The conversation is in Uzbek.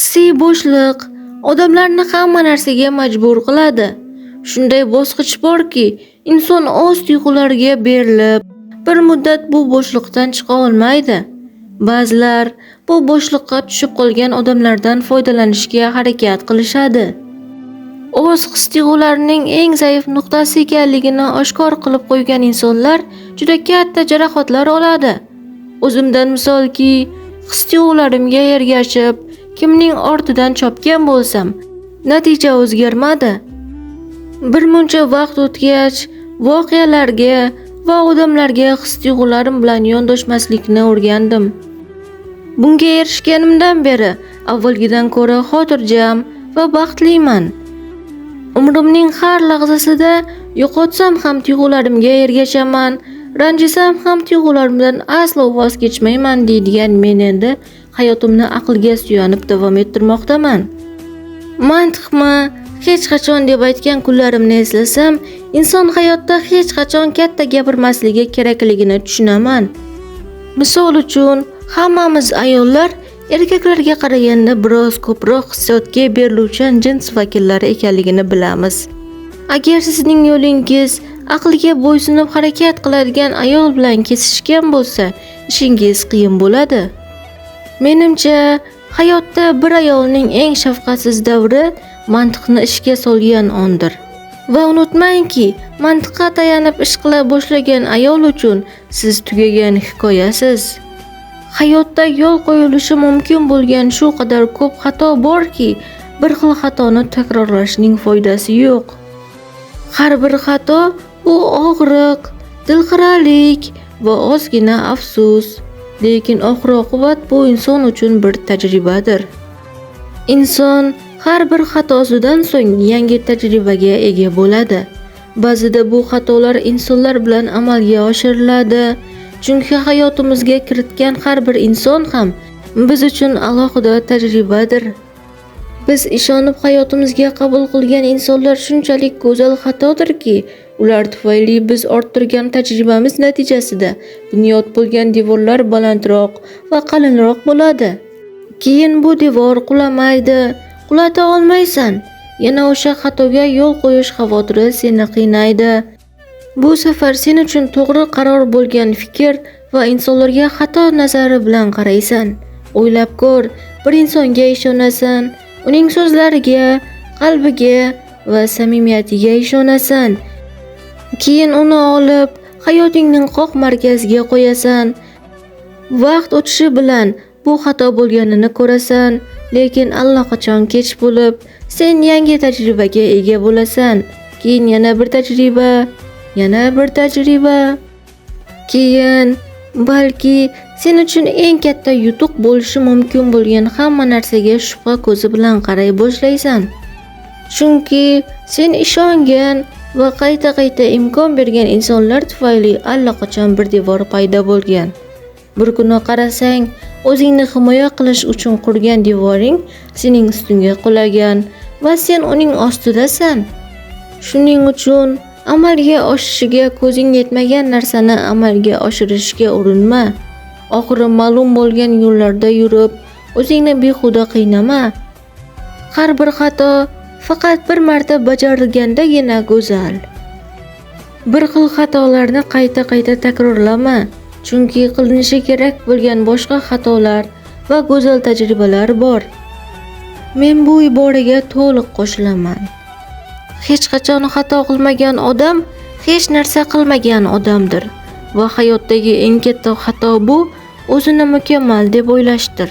Hissiy bo'shliq odamlarni hamma narsaga majbur qiladi. Shunday bosqich borki, inson o'z tuyg'ulariga berilib, bir muddat bu bo'shliqdan chiqa olmaydi. Ba'zilar bu bo'shliqqa tushib qolgan odamlardan foydalanishga harakat qilishadi. O'z his-tuyg'ularining eng zaif nuqtasi ekanligini oshkor qilib qo'ygan insonlar juda katta jarohatlar oladi. O'zimdan misolki, his-tuyg'ularimga ergashib, kimning ortidan chopgan bo'lsam, natija o'zgarmadi. Bir muncha vaqt o'tgach, voqealarga va odamlarga his-tuyg'ularim bilan yondoshmaslikni o'rgandim. Bunga erishganimdan beri avvalgidan ko'ra xotirjam va baxtliman. Umrimning har lahzasida yo'qotsam ham tuyg'ularimga ergashaman, ranjisam ham tuyg'ularimdan aslo voz kechmayman deydigan men endi hayotimni aqlga suyanib davom ettirmoqdaman. Mantiqmi, hech qachon deb aytgan kunlarimni eslasam, inson hayotda hech qachon katta gapirmasligi kerakligini tushunaman. Misol uchun, hammamiz ayollar erkaklarga qaraganda biroz ko'proq hissiyotga beriluvchan jins vakillari ekanligini bilamiz. Agar sizning yo'lingiz aqlga bo'ysunib harakat qiladigan ayol bilan kesishgan bo'lsa, ishingiz qiyin bo'ladi. Menimcha, hayotda bir ayolning eng shafqatsiz davri mantiqni ishga solgan ondir. Va unutmangki, mantiqqa tayanib ish qila boshlagan ayol uchun siz tugagan hikoyasiz. Hayotda yo'l qo'yilishi mumkin bo'lgan shu qadar ko'p xato borki, bir xil xatoni takrorlashning foydasi yo'q. Har bir xato bu og'riq, dilxiralik va ozgina afsus. Lekin oxir-oqibat bu inson uchun bir tajribadir. Inson har bir xatosidan so'ng yangi tajribaga ega bo'ladi. Ba'zida bu xatolar insonlar bilan amalga oshiriladi. Chunki hayotimizga kiritgan har bir inson ham biz uchun alohida tajribadir. Biz ishonib hayotimizga qabul qilgan insonlar shunchalik go'zal xatodirki, ular tufayli biz orttirgan tajribamiz natijasida bunyod bo'lgan devorlar balandroq va qalinroq bo'ladi. Keyin bu devor qulamaydi, qulata olmaysan. Yana o'sha xatoga yo'l qo'yish xavotiri seni qiynaydi. Bu safar sen uchun to'g'ri qaror bo'lgan fikr va insonlarga xato nazari bilan qaraysan. O'ylab ko'r, bir insonga ishonasan, uning so'zlariga, qalbiga va samimiyatiga ishonasan. Keyin uni olib hayotingning qoq markaziga qo'yasan. Vaqt o'tishi bilan bu xato bo'lganini ko'rasan, lekin allaqachon kech bo'lib, sen yangi tajribaga ega bo'lasan. Keyin yana bir tajriba, yana bir tajriba. Keyin balki sen uchun eng katta yutuq bo'lishi mumkin bo'lgan hamma narsaga shubha ko'zi bilan qaray boshlaysan. Chunki sen ishongan va qayta imkon bergan insonlar tufayli allaqachon bir devor paydo bo'lgan. Bir kuni qarasang, o'zingni himoya qilish uchun qurgan devoring sening ustingga qulagan va sen uning ostidasan. Shuning uchun amalga oshishiga ko'zing yetmagan narsani amalga oshirishga urinma. Oxiri ma'lum bo'lgan yo'llarda yurib, o'zingni behuda qiynama. Har bir xato faqat bir marta bajarilgandagina go'zal. Bir xil xatolarni qayta takrorlama, chunki qilinishi kerak bo'lgan boshqa xatolar va go'zal tajribalar bor. Men bu iboraga to'liq qo'shilaman. Hech qachon xato qilmagan odam hech narsa qilmagan odamdir va hayotdagi eng katta xato bu o'zini mukammal deb o'ylashdir.